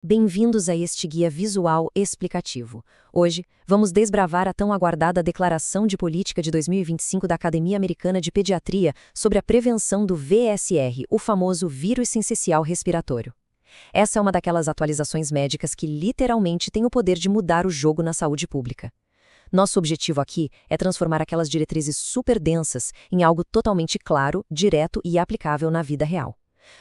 Bem-vindos a este guia visual explicativo. Hoje, vamos desbravar a tão aguardada Declaração de Política de 2025 da Academia Americana de Pediatria sobre a prevenção do VSR, o famoso vírus sincicial respiratório. Essa é uma daquelas atualizações médicas que literalmente tem o poder de mudar o jogo na saúde pública. Nosso objetivo aqui é transformar aquelas diretrizes super densas em algo totalmente claro, direto e aplicável na vida real.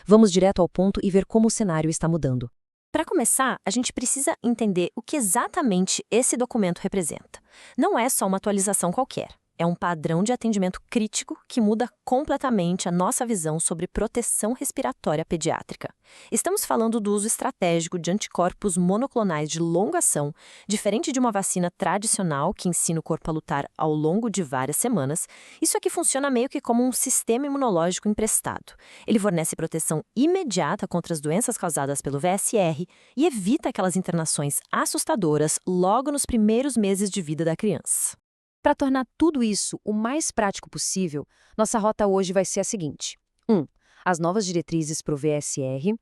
Vamos direto ao ponto e ver como o cenário está mudando. Para começar, a gente precisa entender o que exatamente esse documento representa. Não é só uma atualização qualquer. É um padrão de atendimento crítico que muda completamente a nossa visão sobre proteção respiratória pediátrica. Estamos falando do uso estratégico de anticorpos monoclonais de longa ação, diferente de uma vacina tradicional que ensina o corpo a lutar ao longo de várias semanas. Isso aqui funciona meio que como um sistema imunológico emprestado. Ele fornece proteção imediata contra as doenças causadas pelo VSR e evita aquelas internações assustadoras logo nos primeiros meses de vida da criança. Para tornar tudo isso o mais prático possível, nossa rota hoje vai ser a seguinte: 1. As novas diretrizes para o VSR.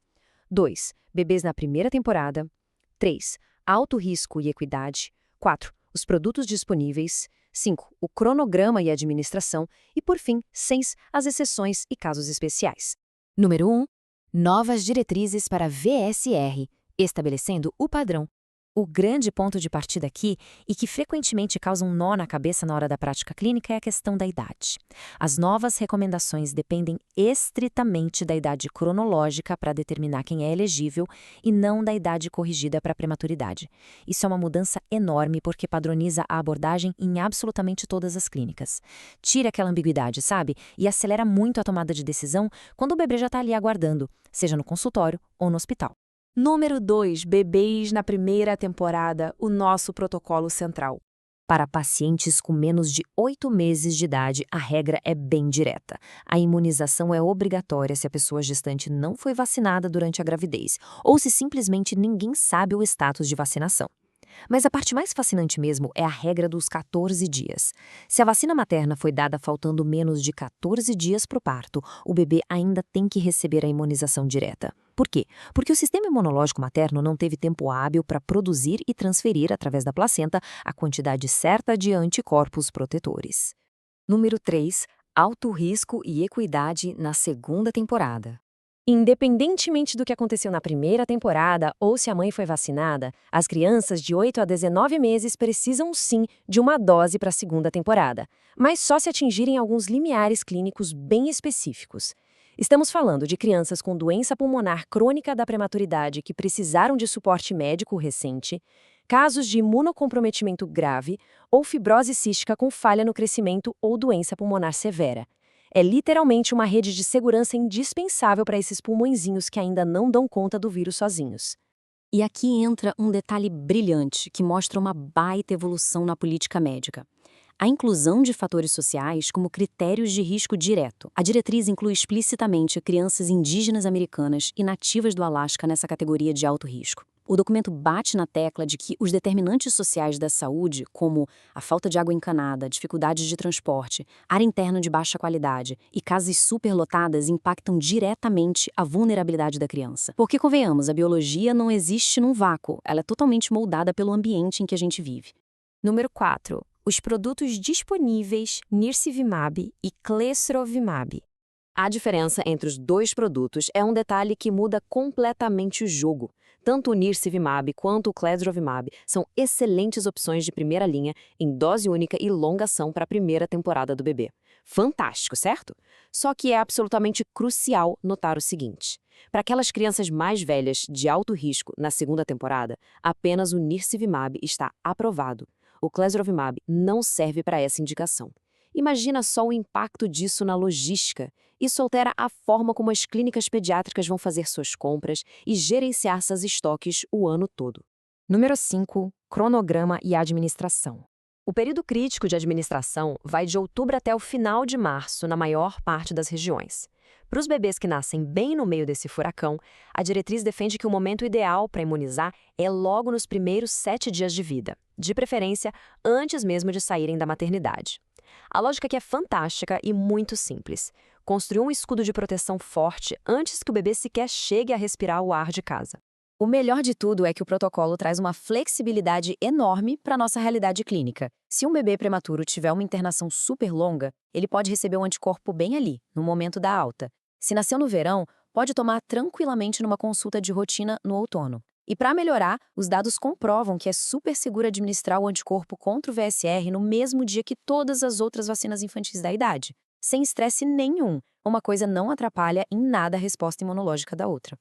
2. Bebês na primeira temporada. 3. Alto risco e equidade. 4. Os produtos disponíveis. 5. O cronograma e administração. E, por fim, 6. As exceções e casos especiais. Número 1. Novas diretrizes para VSR, estabelecendo o padrão. O grande ponto de partida aqui, e que frequentemente causa um nó na cabeça na hora da prática clínica, é a questão da idade. As novas recomendações dependem estritamente da idade cronológica para determinar quem é elegível e não da idade corrigida para a prematuridade. Isso é uma mudança enorme porque padroniza a abordagem em absolutamente todas as clínicas. Tira aquela ambiguidade, sabe? E acelera muito a tomada de decisão quando o bebê já está ali aguardando, seja no consultório ou no hospital. Número 2. Bebês na primeira temporada, o nosso protocolo central. Para pacientes com menos de 8 meses de idade, a regra é bem direta. A imunização é obrigatória se a pessoa gestante não foi vacinada durante a gravidez, ou se simplesmente ninguém sabe o status de vacinação. Mas a parte mais fascinante mesmo é a regra dos 14 dias. Se a vacina materna foi dada faltando menos de 14 dias para o parto, o bebê ainda tem que receber a imunização direta. Por quê? Porque o sistema imunológico materno não teve tempo hábil para produzir e transferir, através da placenta, a quantidade certa de anticorpos protetores. Número 3. Alto risco e equidade na segunda temporada. Independentemente do que aconteceu na primeira temporada ou se a mãe foi vacinada, as crianças de 8 a 19 meses precisam sim de uma dose para a segunda temporada, mas só se atingirem alguns limiares clínicos bem específicos. Estamos falando de crianças com doença pulmonar crônica da prematuridade que precisaram de suporte médico recente, casos de imunocomprometimento grave ou fibrose cística com falha no crescimento ou doença pulmonar severa. É literalmente uma rede de segurança indispensável para esses pulmõezinhos que ainda não dão conta do vírus sozinhos. E aqui entra um detalhe brilhante que mostra uma baita evolução na política médica. A inclusão de fatores sociais como critérios de risco direto. A diretriz inclui explicitamente crianças indígenas americanas e nativas do Alasca nessa categoria de alto risco. O documento bate na tecla de que os determinantes sociais da saúde, como a falta de água encanada, dificuldades de transporte, área interna de baixa qualidade e casas superlotadas impactam diretamente a vulnerabilidade da criança. Porque, convenhamos, a biologia não existe num vácuo, ela é totalmente moldada pelo ambiente em que a gente vive. Número 4. Os produtos disponíveis Nirsevimab e Clesrovimab. A diferença entre os dois produtos é um detalhe que muda completamente o jogo. Tanto o Nirsevimab quanto o Clesrovimab são excelentes opções de primeira linha em dose única e longa ação para a primeira temporada do bebê. Fantástico, certo? Só que é absolutamente crucial notar o seguinte: para aquelas crianças mais velhas de alto risco na segunda temporada, apenas o Nirsevimab está aprovado. O Clesrovimab não serve para essa indicação. Imagina só o impacto disso na logística. Isso altera a forma como as clínicas pediátricas vão fazer suas compras e gerenciar seus estoques o ano todo. Número 5. Cronograma e administração. O período crítico de administração vai de outubro até o final de março na maior parte das regiões. Para os bebês que nascem bem no meio desse furacão, a diretriz defende que o momento ideal para imunizar é logo nos primeiros 7 dias de vida, de preferência antes mesmo de saírem da maternidade. A lógica aqui é fantástica e muito simples. Construir um escudo de proteção forte antes que o bebê sequer chegue a respirar o ar de casa. O melhor de tudo é que o protocolo traz uma flexibilidade enorme para a nossa realidade clínica. Se um bebê prematuro tiver uma internação super longa, ele pode receber o anticorpo bem ali, no momento da alta. Se nasceu no verão, pode tomar tranquilamente numa consulta de rotina no outono. E para melhorar, os dados comprovam que é super seguro administrar o anticorpo contra o VSR no mesmo dia que todas as outras vacinas infantis da idade, sem estresse nenhum. Uma coisa não atrapalha em nada a resposta imunológica da outra.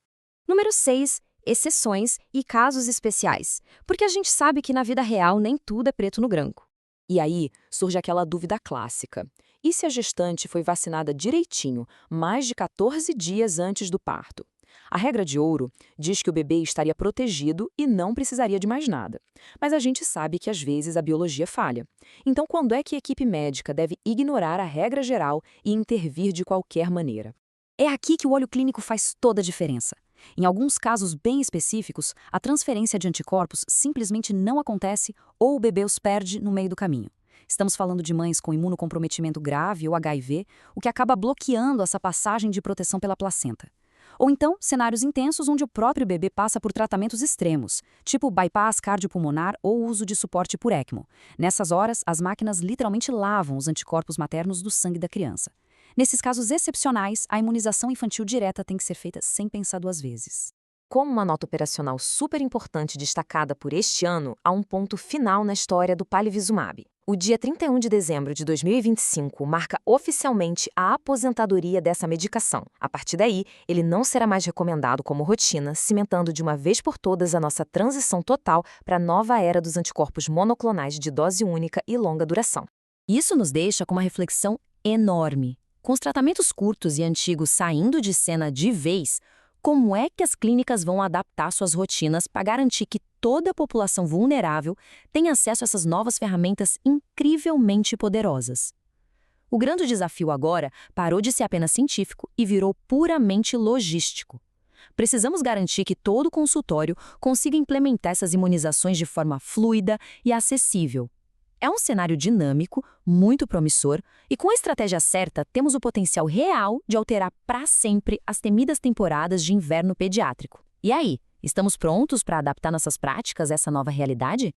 Número 6. Exceções e casos especiais, porque a gente sabe que na vida real nem tudo é preto no branco. E aí surge aquela dúvida clássica. E se a gestante foi vacinada direitinho, mais de 14 dias antes do parto? A regra de ouro diz que o bebê estaria protegido e não precisaria de mais nada. Mas a gente sabe que às vezes a biologia falha. Então, quando é que a equipe médica deve ignorar a regra geral e intervir de qualquer maneira? É aqui que o olho clínico faz toda a diferença. Em alguns casos bem específicos, a transferência de anticorpos simplesmente não acontece ou o bebê os perde no meio do caminho. Estamos falando de mães com imunocomprometimento grave ou HIV, o que acaba bloqueando essa passagem de proteção pela placenta. Ou então, cenários intensos onde o próprio bebê passa por tratamentos extremos, tipo bypass cardiopulmonar ou uso de suporte por ECMO. Nessas horas, as máquinas literalmente lavam os anticorpos maternos do sangue da criança. Nesses casos excepcionais, a imunização infantil direta tem que ser feita sem pensar duas vezes. Como uma nota operacional super importante destacada por este ano, há um ponto final na história do Palivizumab. O dia 31 de dezembro de 2025 marca oficialmente a aposentadoria dessa medicação. A partir daí, ele não será mais recomendado como rotina, cimentando de uma vez por todas a nossa transição total para a nova era dos anticorpos monoclonais de dose única e longa duração. Isso nos deixa com uma reflexão enorme. Com os tratamentos curtos e antigos saindo de cena de vez, como é que as clínicas vão adaptar suas rotinas para garantir que toda a população vulnerável tenha acesso a essas novas ferramentas incrivelmente poderosas? O grande desafio agora parou de ser apenas científico e virou puramente logístico. Precisamos garantir que todo consultório consiga implementar essas imunizações de forma fluida e acessível. É um cenário dinâmico, muito promissor, e com a estratégia certa, temos o potencial real de alterar para sempre as temidas temporadas de inverno pediátrico. E aí, estamos prontos para adaptar nossas práticas a essa nova realidade?